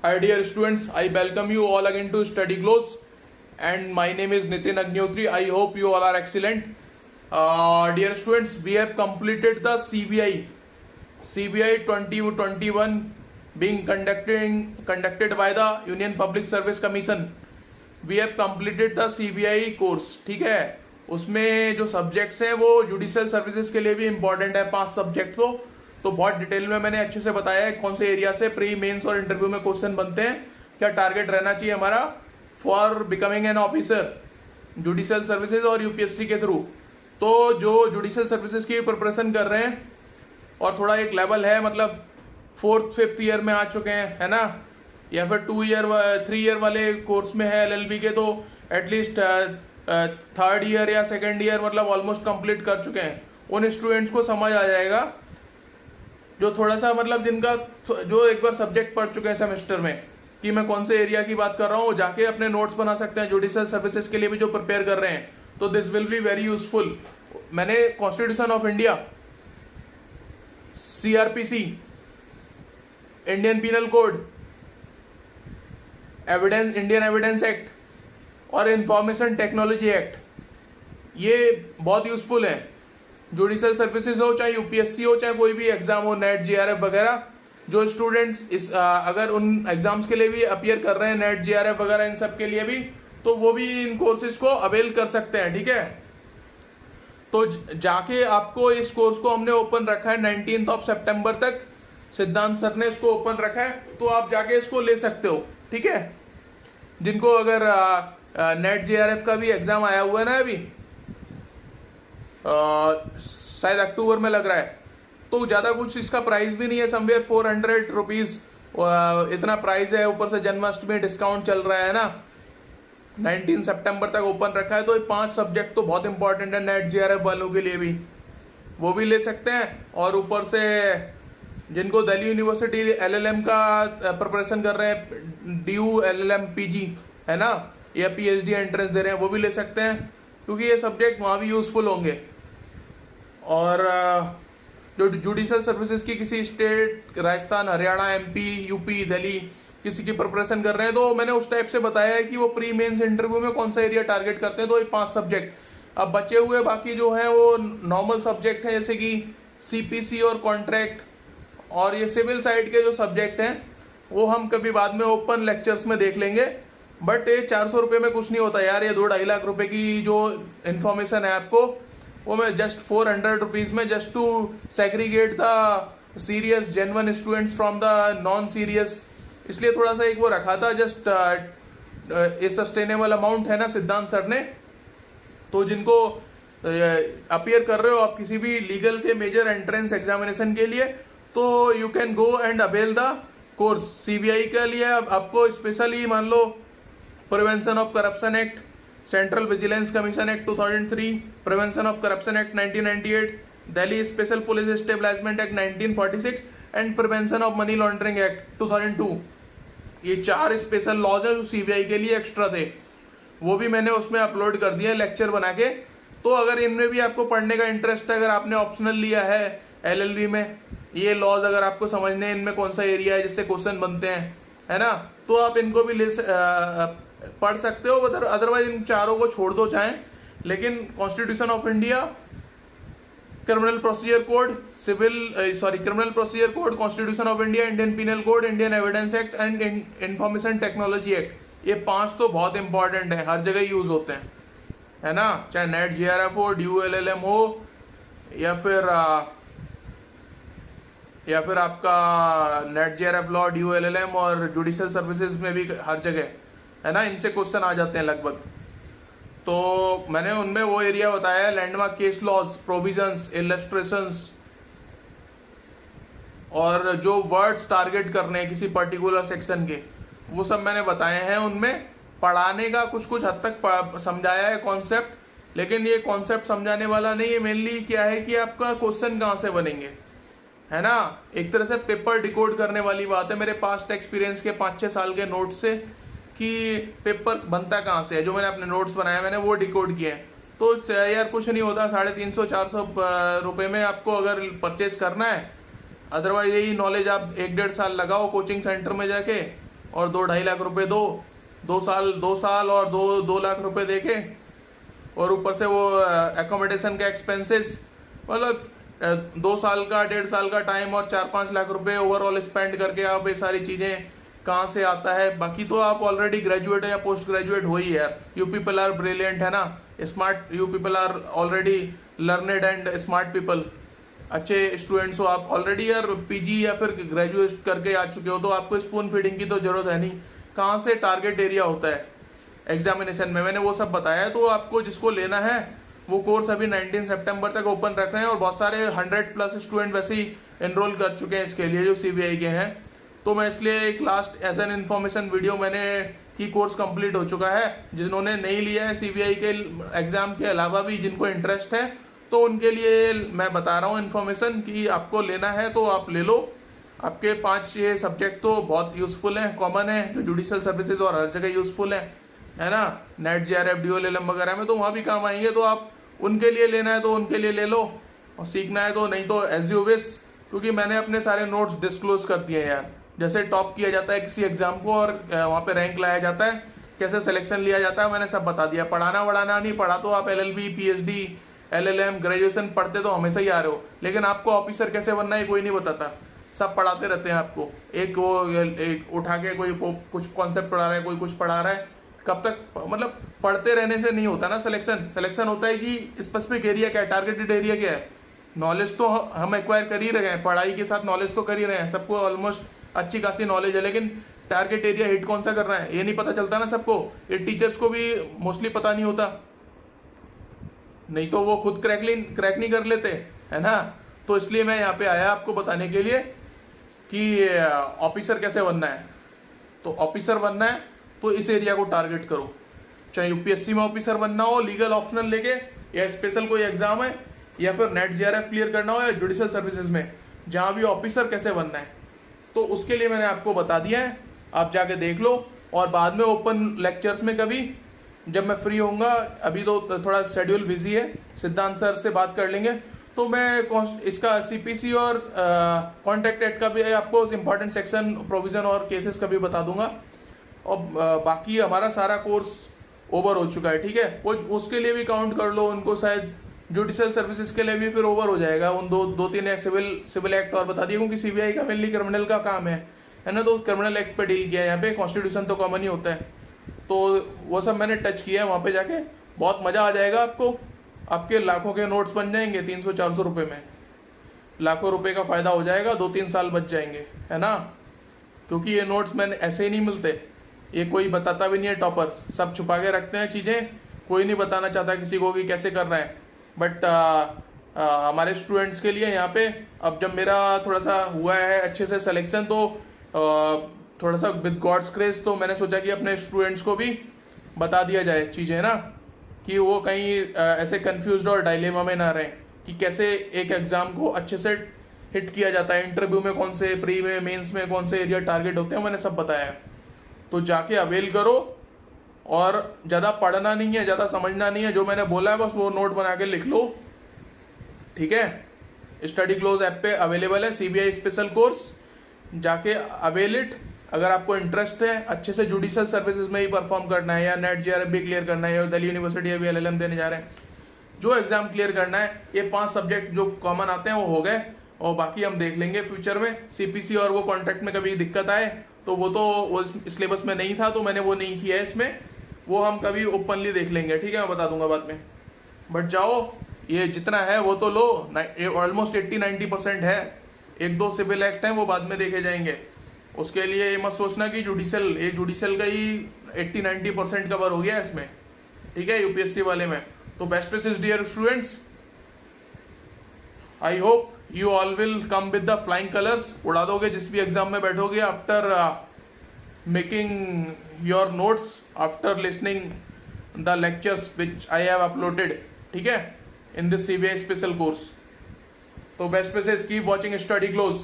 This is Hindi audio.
Hi dear students, I welcome you all again to Study Close, and my name is Nitin Agnihotri. I hope you all are excellent. Dear students, we have completed the CBI 2021 being conducted by the Union Public Service Commission. We have completed the CBI course. ठीक है, उसमें जो सब्जेक्ट्स हैं वो जुडिशियल सर्विसेज के लिए भी इम्पोर्टेंट है, 5 सब्जेक्ट को तो बहुत डिटेल में मैंने अच्छे से बताया है कौन से एरिया से प्री मेंस और इंटरव्यू में क्वेश्चन बनते हैं, क्या टारगेट रहना चाहिए हमारा for becoming an officer judicial services और यूपीएससी के थ्रू। तो जो जुडिशियल सर्विसेज की प्रिपरेशन कर रहे हैं और थोड़ा एक लेवल है, मतलब 4th 5th ईयर में आ चुके हैं, है ना, या फिर 3 ईयर वाले कोर्स में है एलएलबी के, तो एटलीस्ट 3rd ईयर या 2nd ईयर मतलब ऑलमोस्ट कंप्लीट कर चुके हैं, उन स्टूडेंट्स को समझ आ जाएगा जो थोड़ा सा मतलब जिनका जो एक बार सब्जेक्ट पढ़ चुके हैं सेमेस्टर में कि मैं कौन से एरिया की बात कर रहा हूँ, जाके अपने नोट्स बना सकते हैं जुडिशियल सर्विसेज के लिए भी जो प्रिपेयर कर रहे हैं, तो this will be very useful. मैंने constitution of India, CrPC, Indian penal code, Indian evidence act और इंफॉर्मेशन टेक्नोलॉजी एक्ट, ये बहुत यूजफुल है। जुडिशियल सर्विसेज हो चाहे यूपीएससी हो चाहे कोई भी एग्जाम हो, नेट जीआरएफ वगैरह, जो स्टूडेंट्स इस अगर उन एग्जाम्स के लिए भी अपियर कर रहे हैं, नेट जीआरएफ वगैरह इन सब के लिए भी, तो वो भी इन कोर्सेज को अवेल कर सकते हैं। ठीक है, तो जाके आपको इस कोर्स को हमने ओपन रखा है 19 सितंबर तक, सिद्धांत सर ने इसको ओपन रखा है, तो आप जाके इसको ले सकते हो। ठीक है, जिनको अगर नेट जीआरएफ का भी एग्जाम आया हुआ है ना अभी, शायद अक्टूबर में लग रहा है, तो ज्यादा कुछ इसका प्राइस भी नहीं है, समवेयर 400 रुपीज इतना प्राइस है, ऊपर से जन्माष्टमी डिस्काउंट चल रहा है ना, 19 सितंबर तक ओपन रखा है। तो ये 5 सब्जेक्ट तो बहुत इंपॉर्टेंट है नेट जीआरएफ वालों के लिए भी, वो भी ले सकते हैं। और ऊपर से जिनको दिल्ली यूनिवर्सिटी एलएलएम का प्रिपरेशन कर रहे हैं, DU LLM PG है ना, या PhD एंट्रेंस दे रहे हैं, वो भी ले सकते हैं, क्योंकि ये सब्जेक्ट वहां भी यूजफुल होंगे। और जो जुडिशियल सर्विसेज की किसी state, Rajasthan, Haryana, MP, UP, Delhi किसी की प्रिपरेशन कर रहे हैं, तो मैंने उस टाइप से बताया है कि वो प्री मेंस इंटरव्यू में कौन सा एरिया टारगेट करते हैं। तो ये 5 सब्जेक्ट। अब बचे हुए बाकी जो है वो नॉर्मल सब्जेक्ट है, जैसे कि CPC और कॉन्ट्रैक्ट, और ये सिविल साइड के जो सब्जेक्ट हैं वो हम कभी बाद में ओपन लेक्चर्स में देख लेंगे। बट ये 400 रुपये में कुछ नहीं होता यार, ये 2-2.5 लाख रुपए की जो इन्फॉर्मेशन है आपको, वो मैं जस्ट 400 रुपीज में, just to segregate the serious genuine students from the non serious, इसलिए थोड़ा सा एक वो रखा था, जस्ट ए सस्टेनेबल अमाउंट है ना सिद्धांत सर ने। तो जिनको अपियर कर रहे हो आप किसी भी लीगल के मेजर एंट्रेंस एग्जामिनेशन के लिए, तो you can go and avail the course. CBI के लिए आपको स्पेशली मान लो prevention of corruption act, central vigilance commission act 2003, prevention of corruption act 1998, Delhi special police establishment act 1946 and prevention of money laundering act 2002। ये 4 स्पेशल लॉज है जो सीबीआई के लिए एक्स्ट्रा थे, वो भी मैंने उसमें अपलोड कर दिया लेक्चर बना के। तो अगर इनमें भी आपको पढ़ने का इंटरेस्ट है, अगर आपने ऑप्शनल लिया है एलएलबी में, ये लॉज अगर आपको समझने हैं इनमें कौन सा एरिया है जिससे क्वेश्चन बनते हैं, है ना, तो आप इनको भी पढ़ सकते हो। अदरवाइज इन चारों को छोड़ दो चाहे, लेकिन constitution of India, criminal procedure code, criminal procedure code, constitution of India, Indian penal code, Indian evidence act and information technology act, ये 5 तो बहुत इंपॉर्टेंट है, हर जगह यूज होते हैं, है ना, चाहे नेट जीआरएफ हो, DU LLM हो, या फिर आपका net GRF law, DU LLM और जुडिशियल सर्विसेज में भी हर जगह, है ना, इनसे क्वेश्चन आ जाते हैं लगभग। तो मैंने उनमें वो एरिया बताया है, landmark case laws, provisions, illustrations, और जो वर्ड्स टारगेट करने हैं किसी पर्टिकुलर सेक्शन के, वो सब मैंने बताए हैं। उनमें पढ़ाने का कुछ हद तक समझाया है कॉन्सेप्ट, लेकिन ये कॉन्सेप्ट समझाने वाला नहीं है, मेनली क्या है कि आपका क्वेश्चन कहां से बनेंगे, है ना, एक तरह से पेपर डिकोड करने वाली बात है। मेरे पास्ट एक्सपीरियंस के 5-6 साल के नोट से कि पेपर बनता कहाँ से है, जो मैंने अपने नोट्स बनाए मैंने वो डिकोड किए हैं। तो यार कुछ नहीं होता, 350-400 रुपए में आपको अगर परचेस करना है, अदरवाइज यही नॉलेज आप 1-1.5 साल लगाओ कोचिंग सेंटर में जाके, और 2-2.5 लाख रुपए दो साल और 2 लाख रुपए देके, और ऊपर से वो एकोमोडेशन का एक्सपेंसेस, मतलब 2 साल का 1.5 साल का टाइम और 4-5 लाख रुपए ओवरऑल स्पेंड करके आप ये सारी चीजें कहाँ से आता है। बाकी तो आप ऑलरेडी ग्रेजुएट है या पोस्ट ग्रेजुएट हो ही यार। यू पीपल आर ब्रिलियंट, है ना, smart, you people are already learned and smart people, अच्छे स्टूडेंट्स हो आप ऑलरेडी यार। पीजी या फिर ग्रेजुएट करके आ चुके हो, तो आपको स्पून फीडिंग की तो जरूरत है नहीं। कहाँ से टारगेट एरिया होता है एग्जामिनेशन में, मैंने वो सब बताया है। तो आपको जिसको लेना है वो कोर्स अभी 19 सितंबर तक ओपन रख रहे हैं, और बहुत सारे 100+ स्टूडेंट वैसे ही एनरोल कर चुके हैं इसके लिए जो सीबीआई के हैं। तो मैं इसलिए एक last as an information video मैंने कि कोर्स कंप्लीट हो चुका है। जिन्होंने नहीं लिया है सीबीआई के एग्जाम के अलावा भी जिनको इंटरेस्ट है, तो उनके लिए मैं बता रहा हूँ इन्फॉर्मेशन कि आपको लेना है तो आप ले लो। आपके 5-6 सब्जेक्ट तो बहुत यूजफुल हैं, कॉमन है, जो जुडिशियल सर्विसेज और हर जगह यूजफुल है ना, नेट, जेआरएफ, डीओएलएम वगैरह में, तो वहां भी काम आएंगे। तो आप उनके लिए लेना है तो उनके लिए ले लो, और सीखना है तो नहीं तो एज यू विश, क्योंकि मैंने अपने सारे नोट्स डिस्क्लोज कर दिए हैं यार। जैसे टॉप किया जाता है किसी एग्जाम को और वहां पे रैंक लाया जाता है, कैसे सिलेक्शन लिया जाता है, मैंने सब बता दिया। पढ़ाना वढ़ाना नहीं पढ़ा तो आप LLB, PhD, LLM, ग्रेजुएशन पढ़ते तो हमेशा ही आ रहे हो, लेकिन आपको ऑफिसर कैसे बनना है कोई नहीं बताता। सब पढ़ाते रहते हैं आपको, एक उठा के कोई कुछ कॉन्सेप्ट पढ़ा रहा है, कोई कुछ पढ़ा रहा है, कब तक, मतलब पढ़ते रहने से नहीं होता ना सिलेक्शन होता है कि स्पेसिफिक एरिया क्या है, टारगेटेड एरिया क्या है। नॉलेज तो हम एक्वायर कर ही रहे हैं, पढ़ाई के साथ नॉलेज तो कर ही रहे हैं, सबको ऑलमोस्ट अच्छी खासी नॉलेज है, लेकिन टारगेट एरिया हिट कौन सा कर रहा है ये नहीं पता चलता ना सबको। ये टीचर्स को भी मोस्टली पता नहीं होता, नहीं तो वो खुद क्रैक नहीं कर लेते, है ना। तो इसलिए मैं यहाँ पे आया आपको बताने के लिए कि ऑफिसर कैसे बनना है। तो ऑफिसर बनना है तो इस एरिया को टारगेट करो, चाहे यूपीएससी में ऑफिसर बनना हो लीगल ऑप्शनल लेके, या स्पेशल कोई एग्जाम है, या फिर नेट जेआरएफ क्लियर करना हो, या जुडिशियल सर्विसेज में, जहां भी ऑफिसर कैसे बनना है, तो उसके लिए मैंने आपको बता दिया है। आप जाके देख लो, और बाद में ओपन लेक्चर्स में कभी जब मैं फ्री होऊंगा, अभी तो थोड़ा शेड्यूल बिजी है, सिद्धांत सर से बात कर लेंगे, तो मैं इसका सीपीसी और कॉन्ट्रैक्ट एक्ट का भी आपको इंपॉर्टेंट सेक्शन, प्रोविजन और केसेस का भी बता दूंगा। और बाकी हमारा सारा कोर्स ओवर हो चुका है, ठीक है। वो उसके लिए भी काउंट कर लो, उनको शायद जुडिशियल सर्विसेज के लिए भी फिर ओवर हो जाएगा। उन दो तीन एक्ट, सिविल एक्ट और बता दिए, क्योंकि सीबीआई का मेनली क्रिमिनल का काम है ना, तो क्रिमिनल एक्ट पे डील किया है। यहाँ पे कॉन्स्टिट्यूशन तो कॉमन ही होता है, तो वो सब मैंने टच किया है। वहां पे जाके बहुत मजा आ जाएगा आपको, आपके लाखों के नोट्स बन जाएंगे 300-400 रुपए में, लाखों रुपए का फायदा हो जाएगा, 2-3 साल बच जाएंगे, है ना। क्योंकि ये नोट्स मैंने ऐसे ही नहीं मिलते, ये कोई बताता भी नहीं है, टॉपर सब छुपा के रखते हैं चीजें, कोई नहीं बताना चाहता किसी को कि कैसे कर रहा है। बट हमारे स्टूडेंट्स के लिए यहाँ पे, अब जब मेरा थोड़ा सा हुआ है अच्छे से सिलेक्शन, तो थोड़ा सा विद गॉड्स ग्रेस, तो मैंने सोचा कि अपने स्टूडेंट्स को भी बता दिया जाए चीजें ना, कि वो कहीं ऐसे कंफ्यूज्ड और डायलेमा में ना रहे कि कैसे एक एग्जाम को अच्छे से हिट किया जाता है, इंटरव्यू में कौन से, प्री में, मेंस में कौन से एरिया टारगेट होते हैं, मैंने सब बताया है। तो जाके अवेल करो, और ज्यादा पढ़ना नहीं है, ज्यादा समझना नहीं है, जो मैंने बोला है बस वो नोट बना के लिख लो, ठीक है। स्टडी क्लोज ऐप पे अवेलेबल है सीबीआई स्पेशल कोर्स, जाके अवेल इट। अगर आपको इंटरेस्ट है अच्छे से जुडिशियल सर्विसेज में ही परफॉर्म करना है, या नेट जेआरएफ भी क्लियर करना है, या दिल्ली यूनिवर्सिटी अभी LLM देने जा रहे हैं, जो एग्जाम क्लियर करना है, ये 5 सब्जेक्ट जो कॉमन आते हैं वो हो गए, और बाकी हम देख लेंगे फ्यूचर में। सीपीसी और वो कॉन्ट्रैक्ट में कभी दिक्कत आए तो वो सिलेबस में नहीं था, तो मैंने वो नहीं किया है इसमें, वो हम कभी ओपनली देख लेंगे, ठीक है, मैं बता दूंगा बाद में। बट जाओ, ये जितना है वो तो लो, ऑलमोस्ट 80-90% है। 1-2 सिविल एक्ट हैं वो बाद में देखे जाएंगे, उसके लिए ये मत सोचना कि जुडिशियल का ही 80-90% कवर हो गया है इसमें, ठीक है, यूपीएससी वाले में। तो best wishes dear students, I hope you all will come with the flying colours, उड़ा दोगे जिस भी एग्जाम में बैठोगे, after making your notes, after listening the lectures which I have uploaded, ठीक है, in this CBI special course. तो best wishes, keep watching study close.